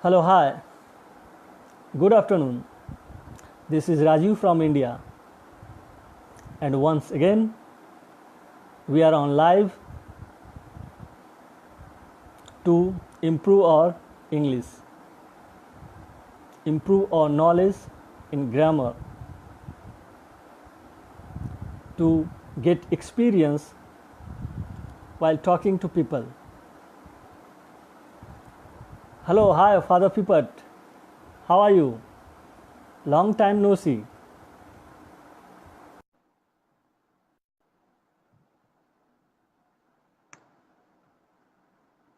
Hello, hi. Good afternoon. This is Rajeev from India. And once again, we are on live to improve our English, improve our knowledge in grammar, to get experience while talking to people. Hello, hi, Father Pippat. How are you? Long time no see.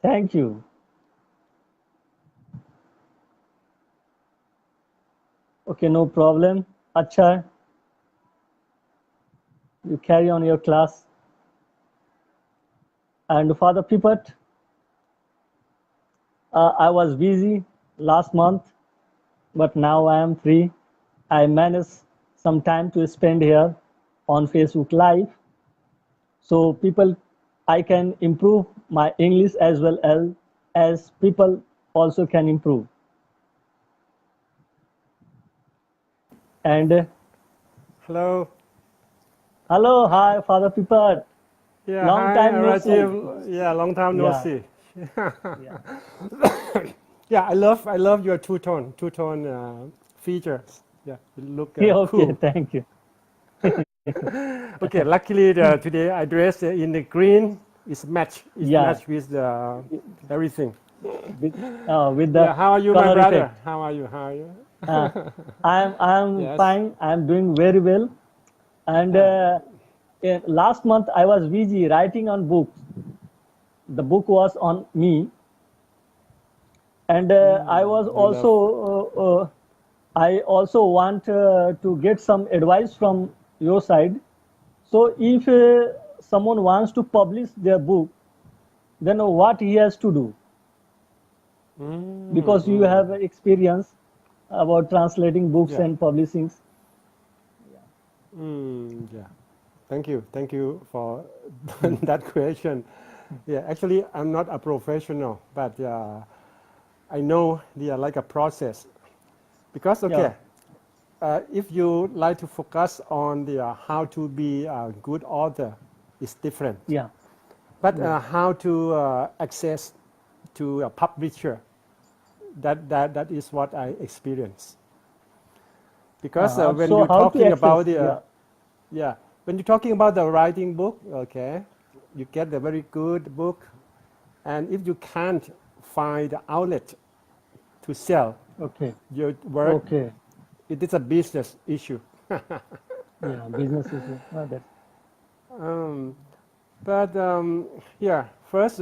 Thank you. Okay, no problem. Acha, you carry on your class. And Father Pippat, I was busy last month, but now I am free. I managed some time to spend here on Facebook Live, so people, I can improve my English as well as people also can improve. And Hello. hello, hi, Father Pippat. Yeah, Long hi, time no see. Rajiv. Yeah, long time no Yeah, see. yeah. Yeah, I love your two tone features. Yeah, you look Yeah, okay, cool. thank you. Okay, luckily today I dressed in the green. It's Yeah, match with everything. with, with Yeah, the how are you, my color brother? effect. How are you? How are you? Uh, I'm Yes. fine. I'm doing very well. And Uh, last month I was busy writing on books. The book was on me, and we love. I also want to get some advice from your side. So if someone wants to publish their book, then what he has to do? Because you Mm. have experience about translating books Yeah. and publishing. Yeah. Thank you for that question. Yeah, actually, I'm not a professional, but I know they are like a process. Because Yeah, okay, if you like to focus on the how to be a good author, is different. yeah, But yeah. how to access to a publisher, that is what I experience. Because when So you're how to talking about access? the Yeah, yeah, when you're talking about the writing book, okay, you get a very good book, and if you can't find the outlet to sell okay, your work, okay. it is a business issue. Yeah, business issue. That's Um, but yeah, first,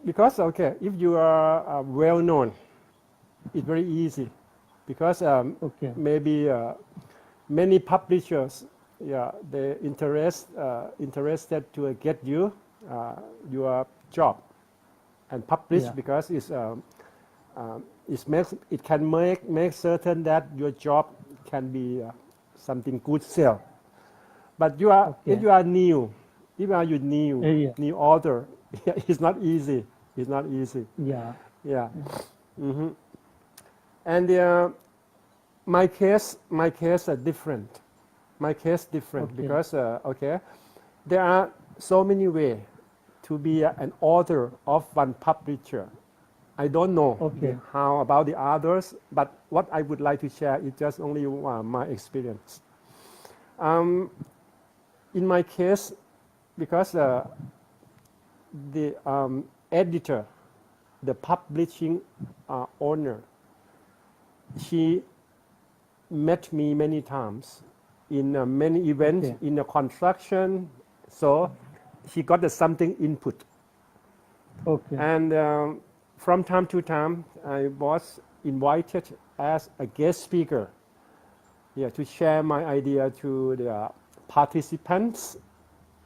because okay, if you are well known, it's very easy because okay. maybe many publishers, yeah, interested to get you your job and publish Yeah, because it can make certain that your job can be something good sell. But if okay. you are new, if you are you Yeah, new author, it's not easy. It's not easy. yeah. Yeah. hmm And my case are different. My case different Okay, because okay, there are so many ways to be an author of one publisher. I don't know okay, how about the others, but what I would like to share is just only my experience. Um, in my case, because the editor, the publishing owner, she met me many times in many events okay, in the construction. So she got the something input, okay. and from time to time I was invited as a guest speaker, yeah, to share my idea to the participants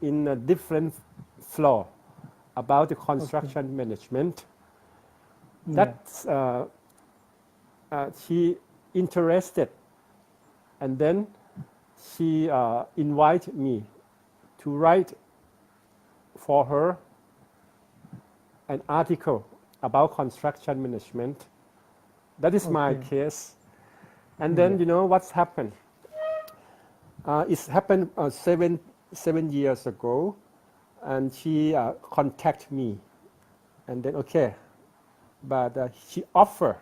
in a different floor about the Okay. construction management. Yeah. That's she interested, and then she invited me to write for her an article about construction management. That is my Okay. case. And then Yeah. what's happened? It's happened 7 years ago, and she contacted me, and then okay, but she offered,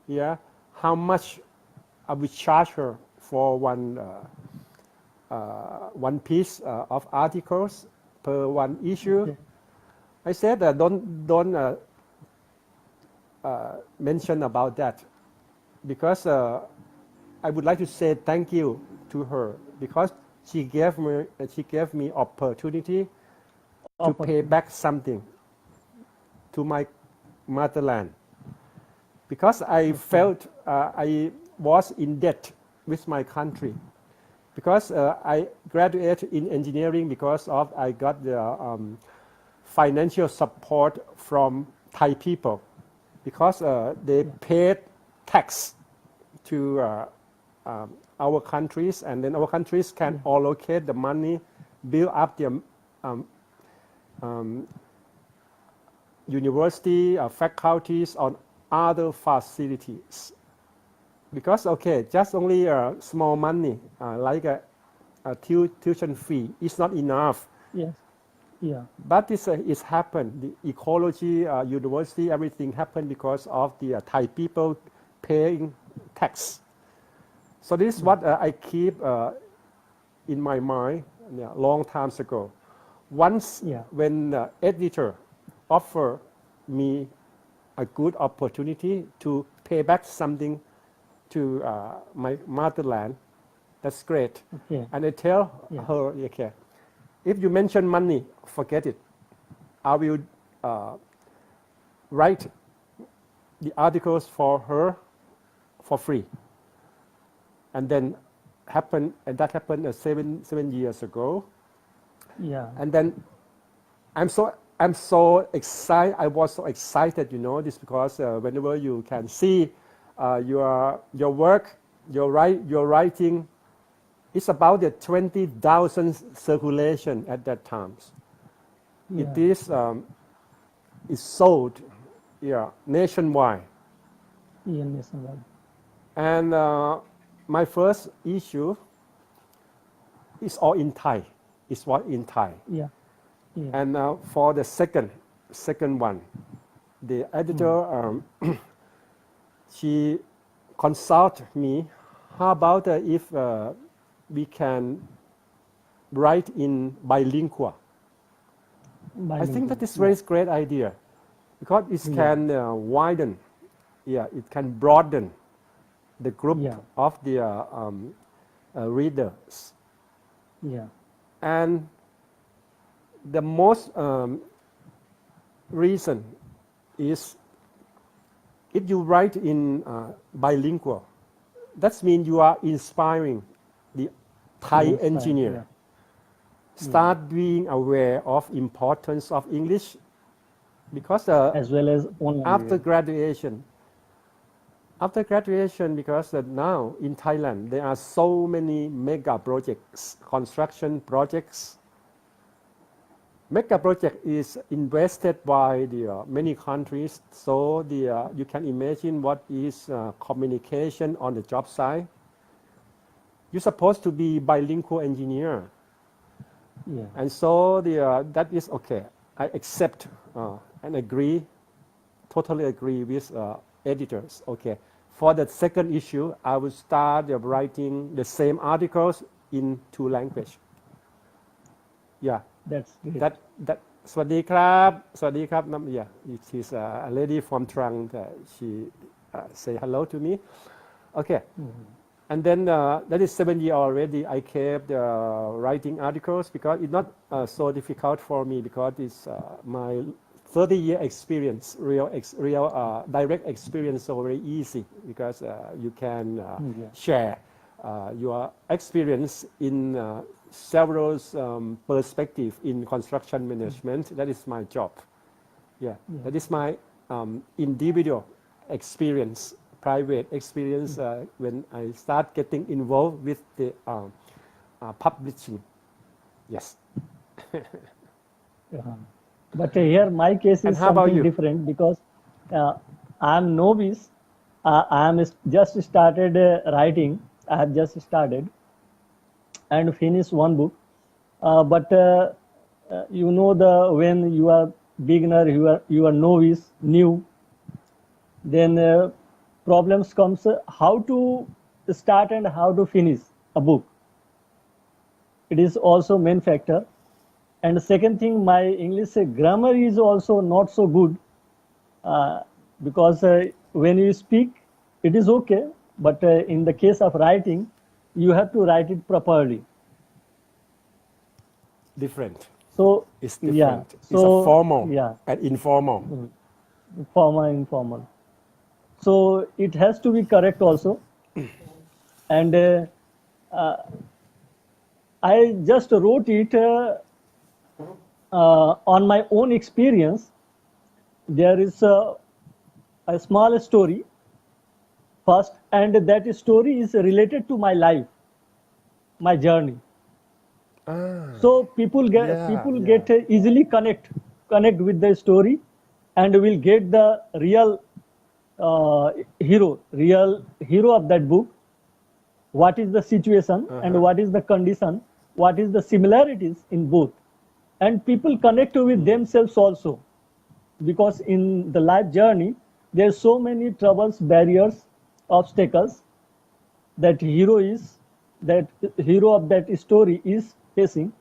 yeah, how much I will charge her for one piece of articles per one issue. Okay. I said don't mention about that because I would like to say thank you to her because she gave me opportunity to pay Opportunity. back something to my motherland because I Okay. felt I was in debt with my country because I graduated in engineering because of I got the financial support from Thai people because they Yeah. paid tax to our countries, and then our countries can Yeah. allocate the money, build up their um, um, university faculties on other facilities. Because okay, just only small money like a tuition fee is not enough. Yes. Yeah. But this is happened. The ecology, university, everything happened because of the Thai people paying tax. So this is Yeah. what I keep in my mind long times ago. Once Yeah. when the editor offered me a good opportunity to pay back something to my motherland, that's great. Okay. And I tell Yeah. her, okay, if you mention money, forget it. I will uh, write the articles for her for free. And then that happened 7 years ago. Yeah. And then I'm so excited. I was so excited, this because whenever you can see your work, your writing, it's about the 20,000 circulation at that time. It Yeah. is sold, yeah, nationwide. Yeah. Nationwide. And my first issue is all in Thai. It's what in Thai. Yeah. Yeah. And for the second one, the Mm. editor she consulted me. How about if we can write in bilingual? I think Bilingual. that is Yeah. very great idea because it Yeah. can widen, yeah, it can broaden the group Yeah. of the readers. Yeah. And the most reason is if you write in bilingual, that means you are inspiring the Thai Yeah. Inspire. engineer Yeah. Yeah. start being aware of importance of English because As well as own after language. graduation, because now in Thailand there are so many mega projects, construction projects. Mega project is invested by the many countries, so you can imagine what is communication on the job site. You're supposed to be bilingual engineer, Yeah. and so that is okay. I accept and agree, totally agree with editors. Okay, for the second issue, I will start writing the same articles in two languages. Yeah, That's great. that สวัสดีครับ yeah, it is a lady from Trang. She say hello to me. Okay, Mhm. and then that is 7 years already. I kept writing articles because it's not so difficult for me because it's my 30-year experience, real direct experience, so very easy because you can Yeah. share your experience in several perspectives in construction management. That is my job. Yeah, Yeah. that is my individual experience, private experience when I start getting involved with the publishing. Yes. Uh-huh. But here my case And is how about something you? different because uh, I'm novice I am just started writing. I have just started and finished one book. But you know, the when you are beginner, you are novice, new, then problems comes how to start and how to finish a book. It is also main factor. And second thing, my English grammar is also not so good, uh, because when you speak, it is okay, but in the case of writing, you have to write it properly. Different. So It's yeah, different. It's a so formal yeah, and informal. formal, informal. So it has to be correct also. And uh, I just wrote it on my own experience. There is a small story first, and that story is related to my life, my journey. Ah, So people yeah. get easily connect with the story, and will get the uh, real hero of that book. What is the situation and Uh-huh. what is the condition? What is the similarities in both? And people connect with themselves also, because in the life journey there's so many troubles, barriers, obstacles that that hero of that story is facing.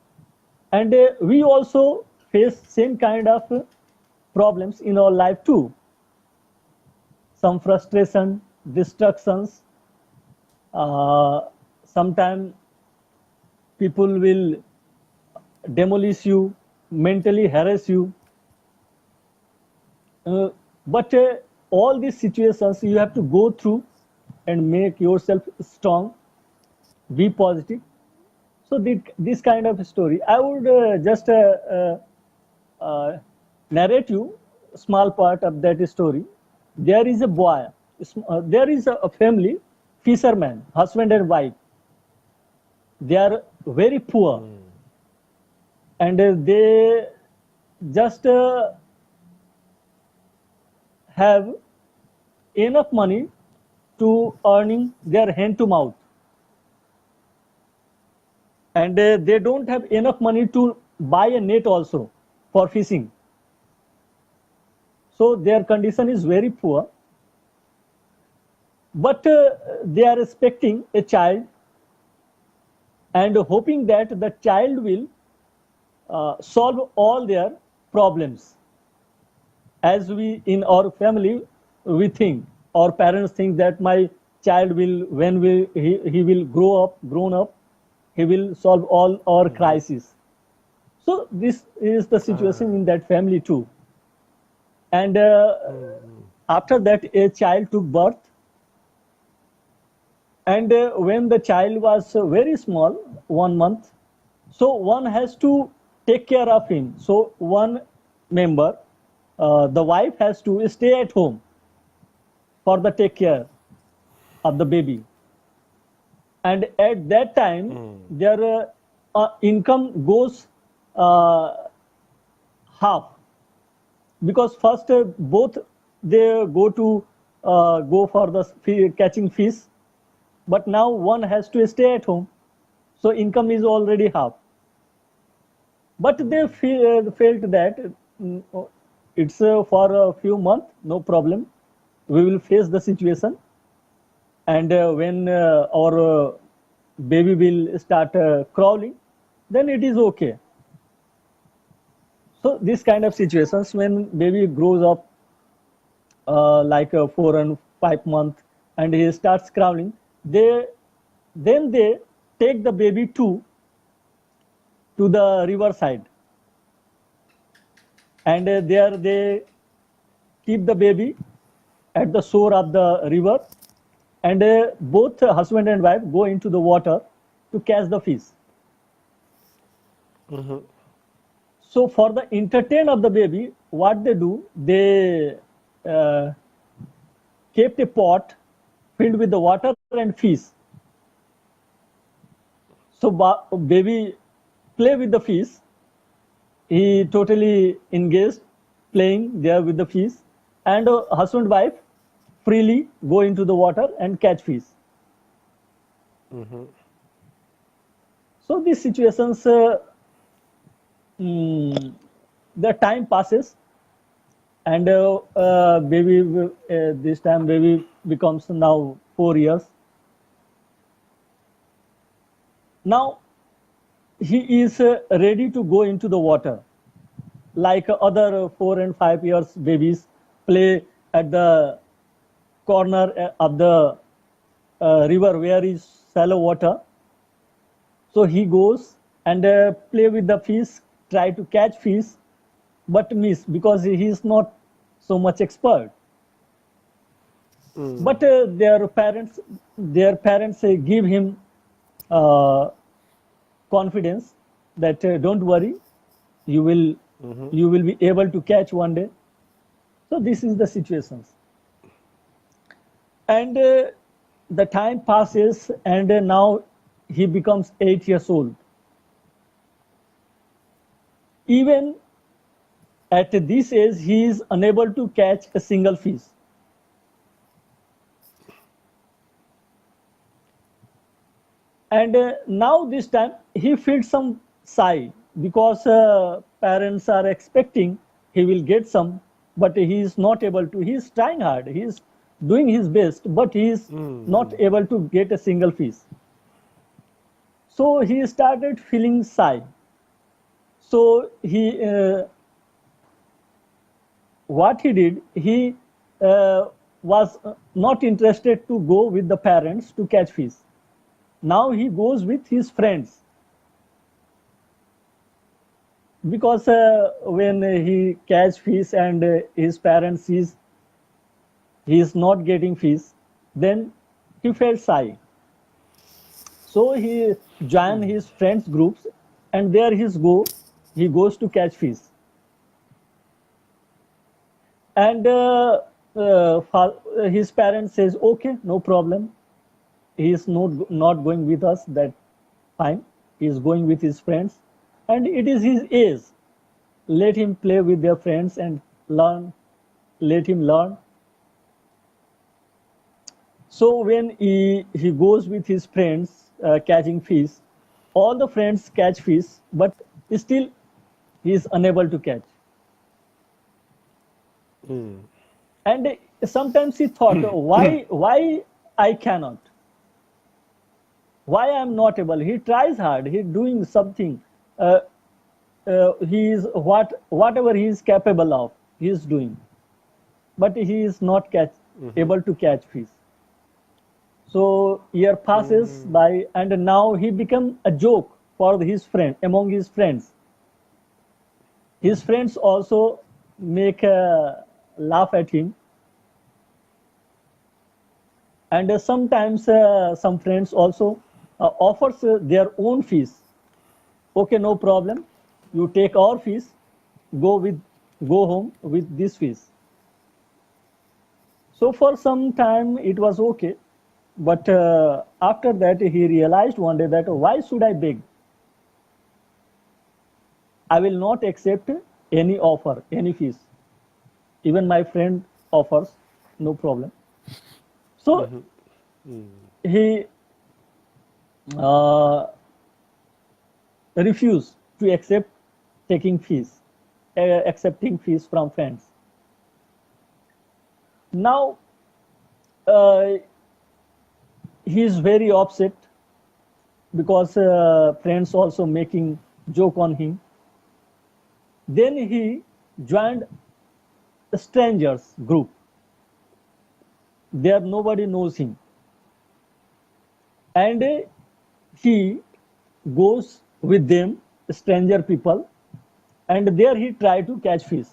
And we also face same kind of problems in our life too. Some frustration, distractions, uh, sometimes people will demolish you, mentally harass you. But all these situations you have to go through and make yourself strong, be positive. So this kind of story, I would just uh, narrate you a small part of that story. There is a boy, there is a family, fisherman, husband and wife. They are very poor, and they just have enough money to earning their hand to mouth, and they don't have enough money to buy a net also for fishing. So their condition is very poor, but they are expecting a child and hoping that the child will solve all their problems. As we in our family, we think, our parents think that my child will, when he will grown up, he will solve all our crises. So this is the situation in that family too. And after that, a child took birth, and when the child was very small, 1 month, so one has to take care of him. So one member, the wife, has to stay at home for the take care of the baby. And at that time, their income goes uh, half, because first both they go for the catching fish, but now one has to stay at home, so income is already half. But they felt that it's for a few months, no problem, we will face the situation, and when our baby will start crawling, then it is okay. So this kind of situations, when baby grows up like 4 and 5 months, and he starts crawling, they then they take the baby to the river side, and there they keep the baby at the shore of the river, and both husband and wife go into the water to catch the fish. So for the entertain of the baby, what they do, they uh, kept a pot filled with the water and fish. So baby play with the fish. He totally engaged playing there with the fish, and husband wife freely go into the water and catch fish. Mm-hmm. So these situations, the time passes, and baby, this time baby becomes now 4 years. Now he is ready to go into the water, like other 4 and 5 years babies play at the corner of the river where is shallow water. So he goes and play with the fish, try to catch fish, but miss because he is not so much expert. Mm. But their parents give him uh, confidence that don't worry, you will Mm-hmm. you will be able to catch one day. So this is the situations, and the time passes, and now he becomes 8 years old. Even at this age, he is unable to catch a single fish. And now this time he feels some sigh because parents are expecting he will get some, but he is not able to. He is trying hard. He is doing his best, but he is not Mm-hmm. able to get a single fish. So he started feeling sigh. So what he did, he was not interested to go with the parents to catch fish. Now he goes with his friends because when he catch fish and his parents sees he is not getting fish, then he felt shy. So he joined his friends groups, and there he goes to catch fish. And his parents says, okay, no problem, he is not going with us, that fine, he is going with his friends, and it is his age, let him play with their friends and learn, let him learn. So when he goes with his friends catching fish, all the friends catch fish, but still he is unable to catch. Mm. And sometimes he thought, why I cannot, why I'm not able. He tries hard, he doing something, uh, he is whatever he is capable of, he is doing, but he is not Mm-hmm. able to catch fish. So year passes Mm. by, and now he become a joke for his friend among his friends. His friends also make a laugh at him, and sometimes some friends also offers their own fish. Okay, no problem. You take our fish, go with go home with this fish. So for some time it was okay, but after that he realized one day that why should I beg? I will not accept any offer, any fees. Even my friend offers, no problem. So Mm-hmm. Mm. he uh, refused to accept taking fees, accepting fees from friends. Now uh, he is very upset because friends also making joke on him. Then he joined a strangers group. There nobody knows him, and he goes with them, stranger people, and there he try to catch fish.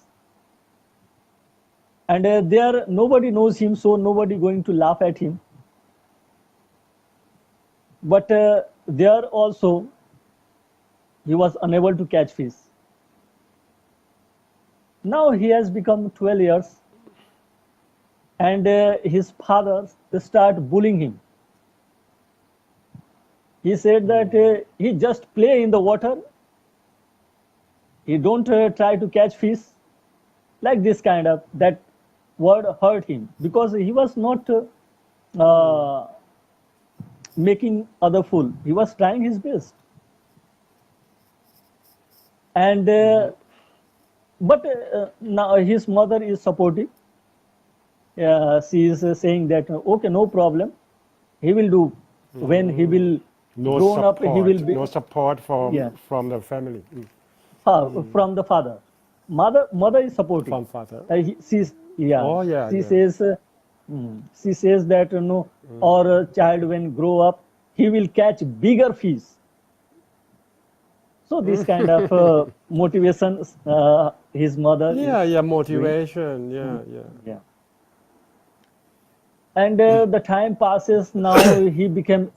And there nobody knows him, so nobody going to laugh at him. But there also he was unable to catch fish. Now he has become 12 years, and his father start bullying him. He said that Mm. he just play in the water, he don't try to catch fish, like this kind of that. word hurt him because he was not uh, making other fool. He was trying his best. And but now his mother is supportive. She is saying that okay, no problem. He will do when he will No grown up. He will support, be no support yeah from the family, from the father. Mother is supporting. from father. She's yeah. Oh yeah, She yeah. says she says that our child when grow up he will catch bigger fish. So this kind of motivation his mother Yeah, is yeah, doing. motivation. Yeah, yeah. Yeah. And the time passes. Now he became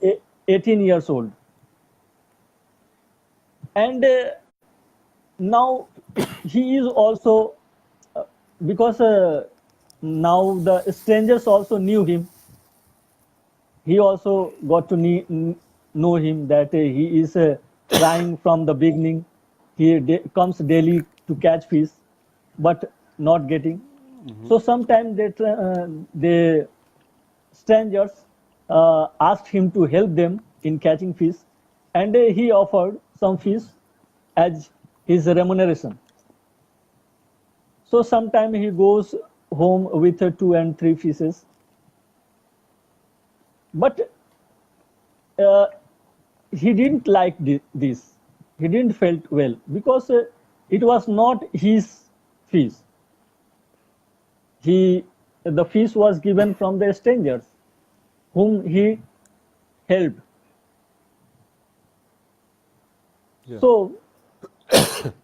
18 years old, and now he is also because now the strangers also knew him. He also got to know him that he is trying from the beginning. He comes daily to catch fish, but not getting. So sometimes the strangers asked him to help them in catching fish, and he offered some fish as his remuneration. So sometimes he goes home with two and three fishes, but uh, he didn't like this. He didn't felt well because it was not his fish. He the fish was given from the strangers whom he helped. Yeah. So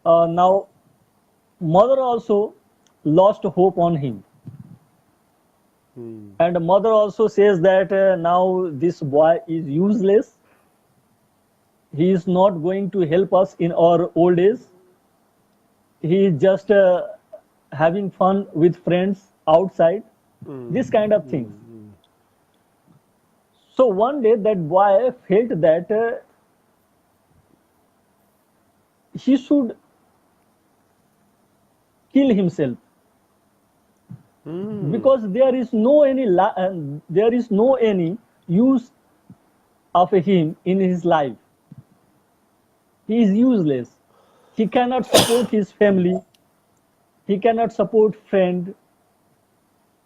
now mother also lost hope on him, and mother also says that now this boy is useless. He is not going to help us in our old age. He is just having fun with friends outside, this kind of things. So one day that boy felt that he should kill himself because there is no any use of him in his life. He is useless. He cannot support his family. He cannot support friend.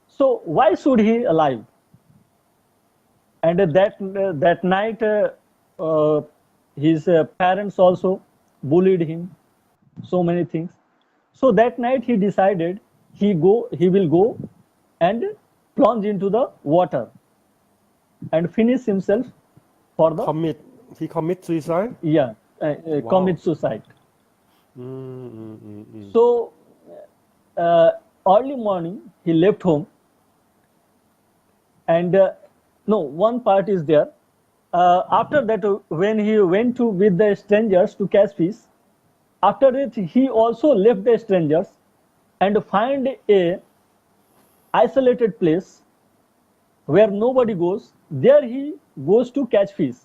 So why should he alive? And that night, his parents also bullied him. So many things. So that night he decided he will go and plunge into the water and finish himself for the Commit. He commit suicide. yeah Wow. commit suicide. Mm, mm, mm, mm. So uh, early morning he left home, and no one part is there. After that, when he went to with the strangers to catch fish, after it he also left the strangers and find a isolated place where nobody goes. There he goes to catch fish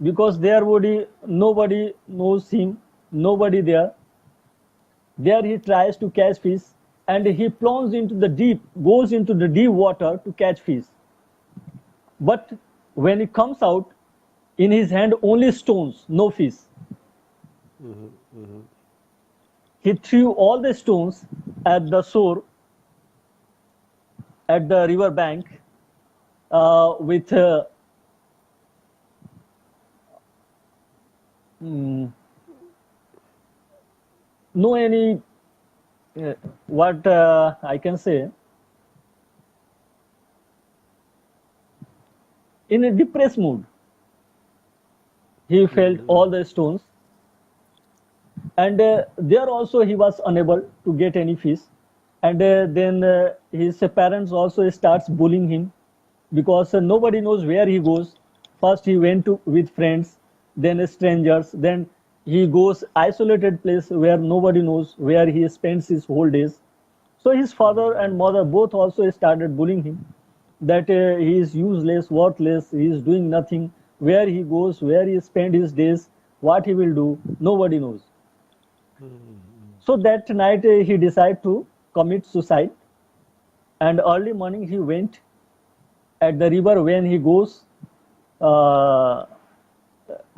because there nobody knows him, nobody there. There he tries to catch fish, and he plunges into the deep, goes into the deep water to catch fish. But when he comes out, in his hand only stones, no fish. He threw all the stones at the shore, at the river bank, with no any what I can say, in a depressed mood. He felt all the stones, and there also he was unable to get any fish. And then his parents also starts bullying him because nobody knows where he goes. First he went to with friends, then strangers, then he goes isolated place where nobody knows where he spends his whole days. So his father and mother both also started bullying him that he is useless, worthless, he is doing nothing. Where he goes, where he spend his days, what he will do, nobody knows. So that night he decided to commit suicide. And early morning he went at the river. When he goes uh,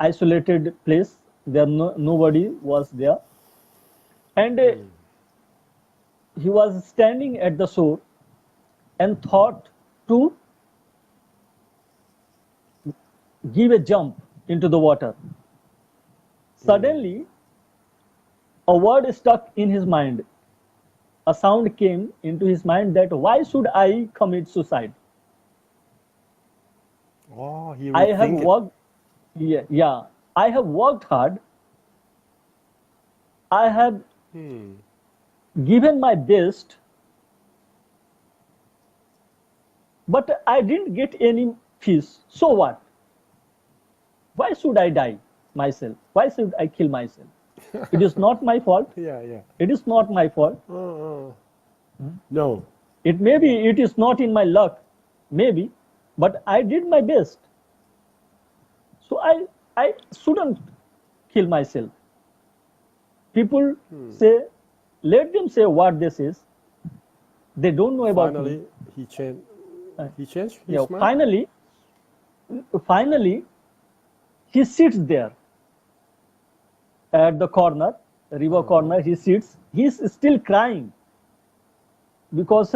isolated place, there nobody was there, and he was standing at the shore and thought to give a jump into the water. Suddenly, a word stuck in his mind. A sound came into his mind that why should I commit suicide? Oh, he I have rethink it. worked, yeah, I have worked hard. I have Hmm. given my best, but I didn't get any fish. So what? Why should I die myself? Why should I kill myself? It is not my fault. Yeah, yeah. It is not my fault. No. It maybe it is not in my luck, maybe, but I did my best. So I shouldn't kill myself. People say, let them say what this is. They don't know about me. Finally, he changed. He changed Yeah, his mind. finally, he sits there at the corner, river corner. He sits. He's still crying because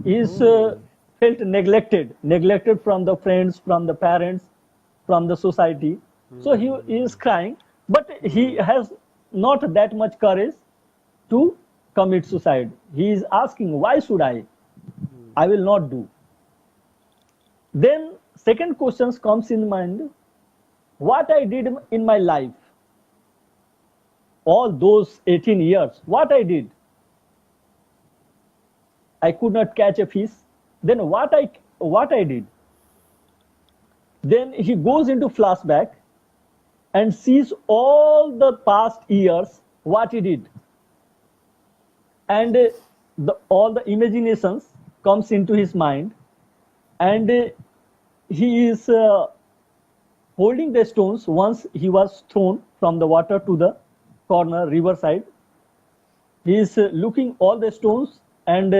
he's felt neglected from the friends, from the parents, from the society. So he is crying, but he has not that much courage to commit suicide. He is asking, why should I? I will not do. Then second questions comes in mind, what I did in my life, all those 18 years, what I did. I could not catch a fish. Then what I did. Then he goes into flashback and sees all the past years what he did, and all the imaginations comes into his mind, and he is holding the stones. Once he was thrown from the water to the corner riverside, he is looking all the stones and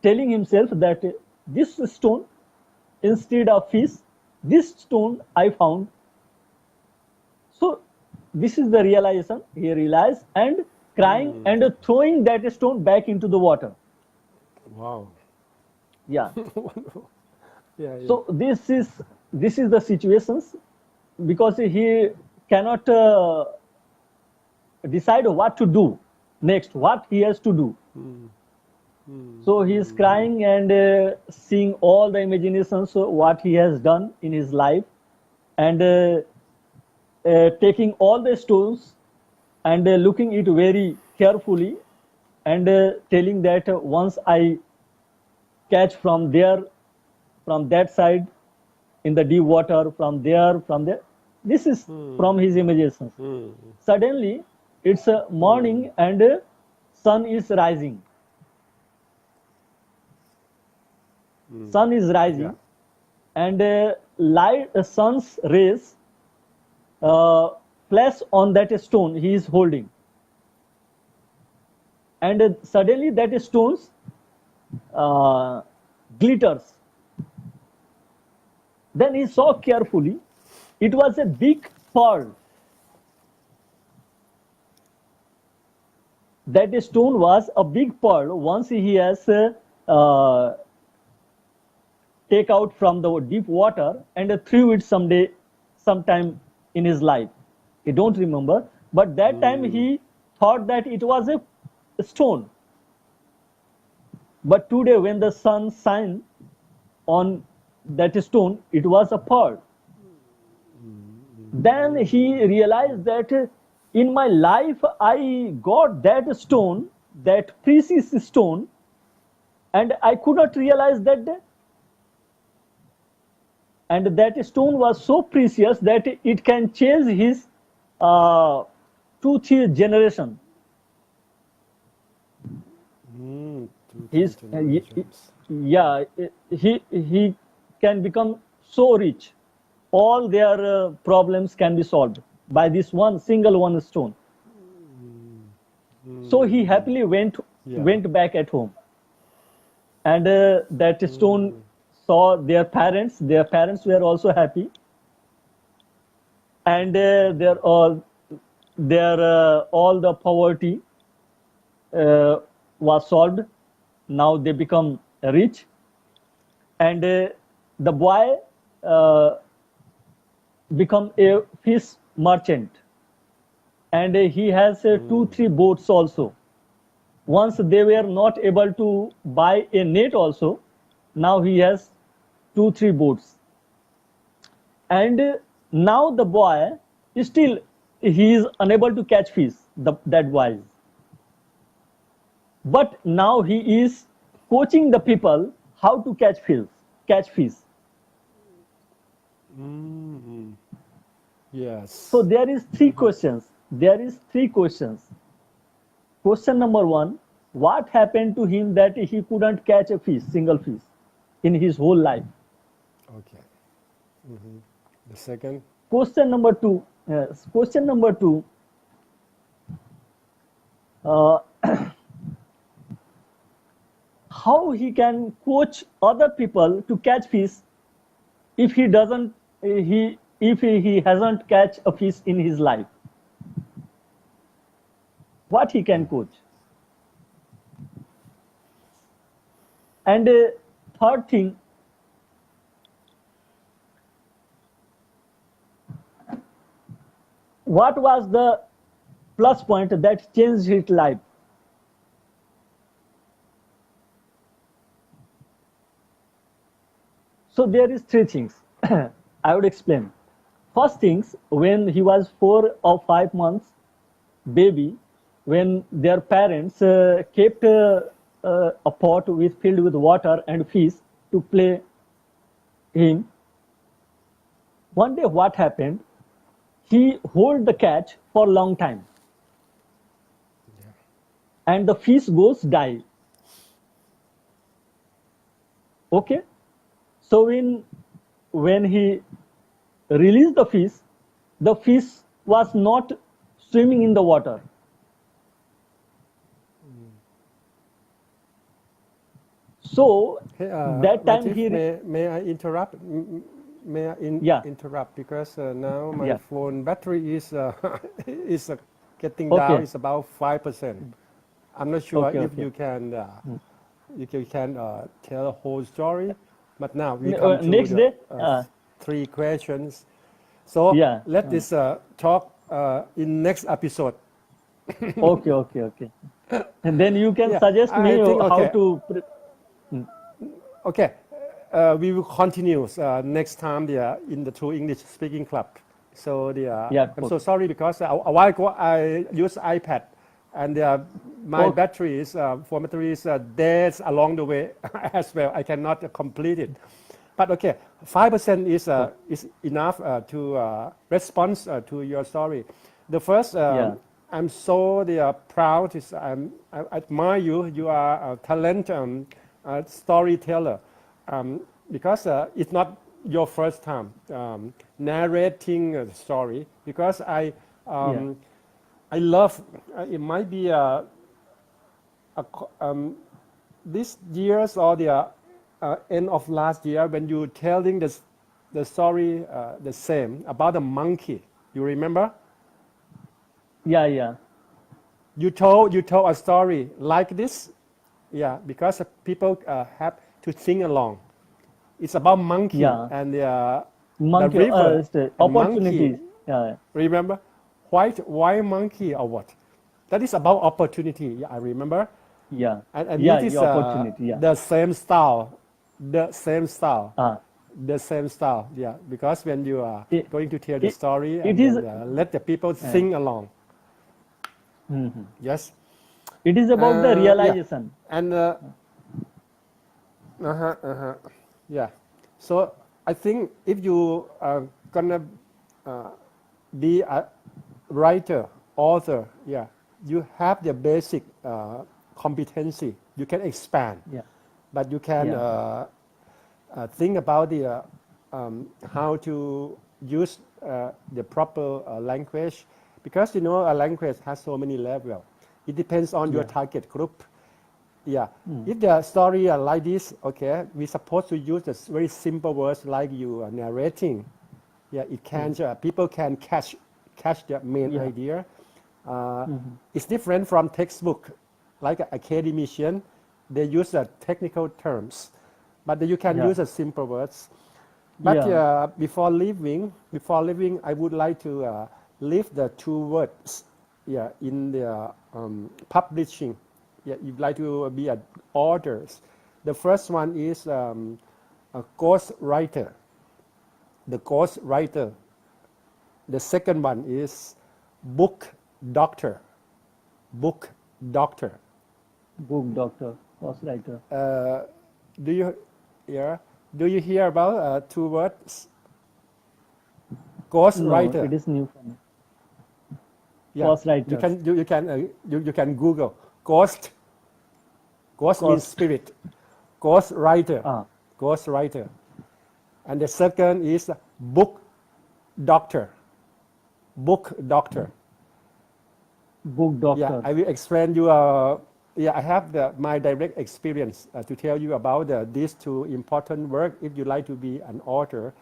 telling himself that this stone instead of fish, this stone I found. So this is the realization. He realized and crying and throwing that stone back into the water. Wow. Yeah. Yeah, yeah. So this is the situations, because he cannot decide what to do next, what he has to do. So he is crying and seeing all the imaginations what he has done in his life, and taking all the stones and looking it very carefully, and telling that once I catch from there, from that side in the deep water, from there. This is from his imaginations. Suddenly, it's morning and sun is rising. Sun is rising, and sun's rays flash on that stone he is holding, and suddenly that stones glitters. Then he saw carefully, it was a big pearl. That stone was a big pearl. Once he has uh, take out from the deep water and threw it sometime in his life. He don't remember, but that time he thought that it was a stone. But today when the sun shine on that stone, it was a pearl. Then he realized that in my life I got that stone, that precious stone, and I could not realize that. And that stone was so precious that it can change his two, three generation. Two, His, generations. yeah, he can become so rich. All their problems can be solved by this single one stone. So he happily went back at home. and that stone saw their parents. Their parents were also happy, and their all the poverty uh, was solved. Now they become rich, and the boy uh, become a fish merchant, and he has two, three boats also. Once they were not able to buy a net also, now he has two, three boats, and now the boy still he is unable to catch fish. That boy is. But now he is coaching the people how to catch fish. Catch fish. So Yes. there is three questions. There is three questions. Question number one: what happened to him that he couldn't catch a fish, single fish, in his whole life? Okay. The second. Question number two. Question number two. Uh, how he can coach other people to catch fish if he doesn't he if he hasn't catch a fish in his life? What he can coach? And third thing, what was the plus point that changed his life? So there is three things. I would explain. First things, when he was 4 or 5 months baby, when their parents kept a pot filled with water and fish to play him. One day what happened? He hold the catch for a long time, and the fish goes die. Okay, so when he released the fish was not swimming in the water. So Hey, that time Rajiv, may I interrupt? May I yeah, interrupt because now my yeah, phone battery is is getting down. okay, It's about 5%. I'm not sure okay, if okay. you can tell the whole story, but now we come to Next the day, three questions. So yeah, let this talk in next episode. okay, okay, okay. And then you can Yeah, suggest me I think how okay. to. Okay, we will continue next time in the True English Speaking Club. So Yeah, I'm so okay, sorry because a while ago I used iPad and my okay, battery is for battery is dead along the way as well. I cannot complete it. But okay, 5% okay. is enough to respond to your story. The first, Yeah, I'm so proud. I admire you. You are a talent storyteller because it's not your first time narrating a story. Because yeah, I love. It might be this year's or the end of last year when you telling the story the same about the monkey. You remember? yeah, yeah, You told a story like this, yeah, because people have to sing along. It's about monkey yeah. and the Monkey, river it's the and monkey. opportunities. Yeah, Remember, white monkey or what? That is about opportunity. Yeah, I remember, yeah, and yeah, it yeah. is Opportunity. Yeah. the same style, the same style, Uh, the same style. Yeah, because when you are it, going to tell the it, story it and is. then let the people sing along. Mhm. Yes, It is about the yeah, realization. and yeah. So I think if you are gonna uh, be a writer, author, yeah, you have the basic competency. You can expand, Yeah, but you can yeah, think about how to use the proper language, because a language has so many levels. It depends on your yeah, target group. Yeah, if the story are like this, okay, we supposed to use the very simple words like you are narrating. Yeah, it can people can catch the main Yeah. idea. Uh, it's different from textbook, like an academician, they use the technical terms, but you can Yeah. use the simple words. But Yeah. before leaving, I would like to leave the two words, yeah, in the publishing. Yeah, you'd like to be an authors. The first one is a ghost writer. The ghost writer. The second one is book doctor. Book doctor. Book doctor, ghostwriter. Do you, yeah? Do you hear about two words? Ghost No, writer. it is new for me. Yeah, Ghostwriters. you can Google ghost. Ghost means Ghost. spirit. Ghost writer. Ah, Ghost writer. And the second is book doctor. Book doctor. book Yeah, doctor. I will explain you. Yeah, I have my direct experience to tell you about these two important work if you like to be an author.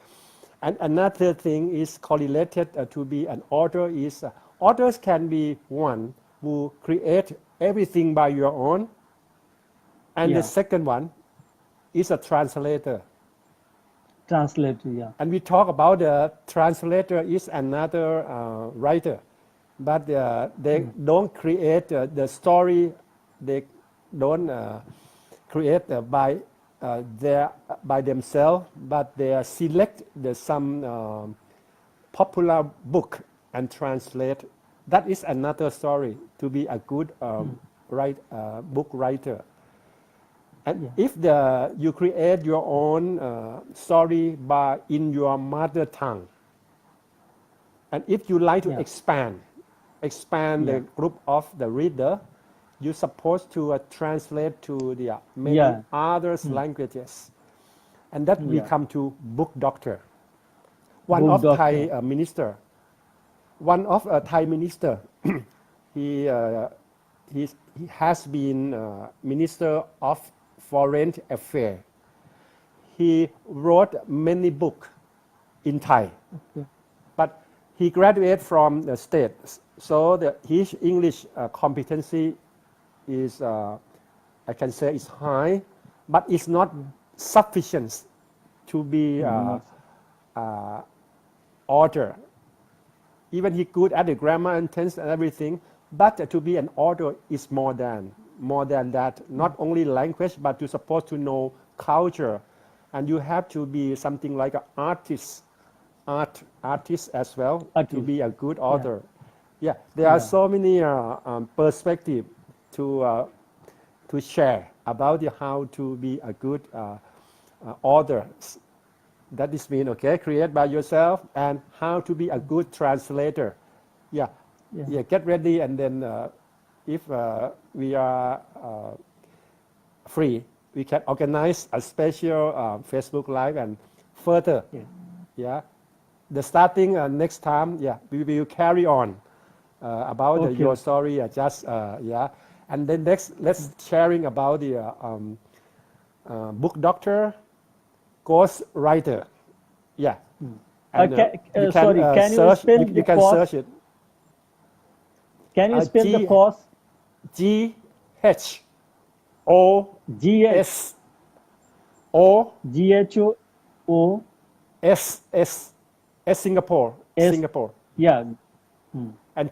And another thing is correlated to be an author is authors can be one who create everything by your own, and the Yeah. second one is a translator. Translator. Yeah. And we talk about the translator is another writer, but they don't create the story. They don't create by themselves, but they select some popular book and translate. That is another story to be a good book writer. And Yeah. if you create your own story in your mother tongue, and if you like to Yeah. expand the Yeah. group of the reader, you're supposed to translate to the many Yeah. other Hmm. languages, and that we Yeah. come to book doctor. One Book of doctor. Thai minister, one of a Thai minister, he he has been minister of foreign affairs. He wrote many books in Thai, Okay. but he graduated from the States, so his English competency is, I can say, is high, but it's not Yeah. sufficient to be Not. author. Even he good at the grammar and tense and everything, but to be an author is more than that. Not only language, but you're supposed to know culture, and you have to be something like an artist as well to Artist. be a good Yeah. author. Yeah, there are Yeah. so many perspectives to share about how to be a good author. That is mean, okay, create by yourself, and how to be a good translator. Yeah, Yeah. yeah, get ready, and then if we are free, we can organize a special Facebook Live and further. Yeah. Yeah, the starting next time. Yeah, we will carry on about Okay. your Okay. story. Just yeah, and then next let's sharing about the book doctor, ghost writer. Yeah, and you can Sorry. Can you search. spell You the can cost? search it. Can you spell the G cost? G H O G H S O G H O O S Singapore, S. Singapore, Yeah. and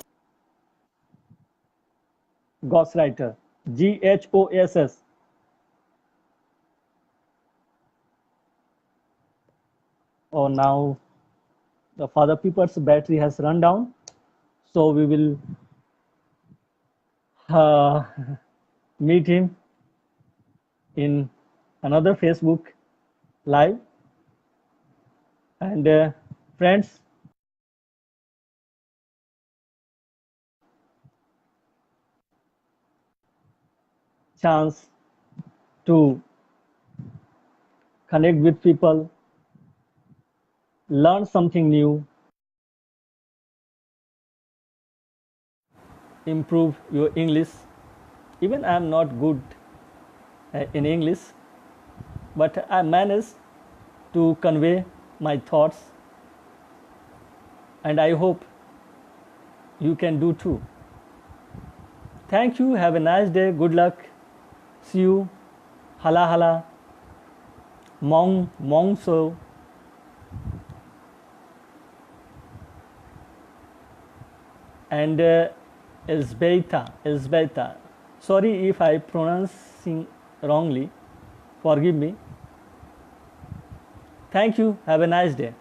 Ghostwriter. GHOSS. Oh, now the father people's battery has run down. So we will uh, meet him in another Facebook live. And friends, chance to connect with people, learn something new, improve your English. Even I am not good in English, but I managed to convey my thoughts, and I hope you can do too. Thank you. Have a nice day. Good luck. See you. Hala hala. Mong so. And Elzbeita. Sorry if I pronouncing wrongly. Forgive me. Thank you. Have a nice day.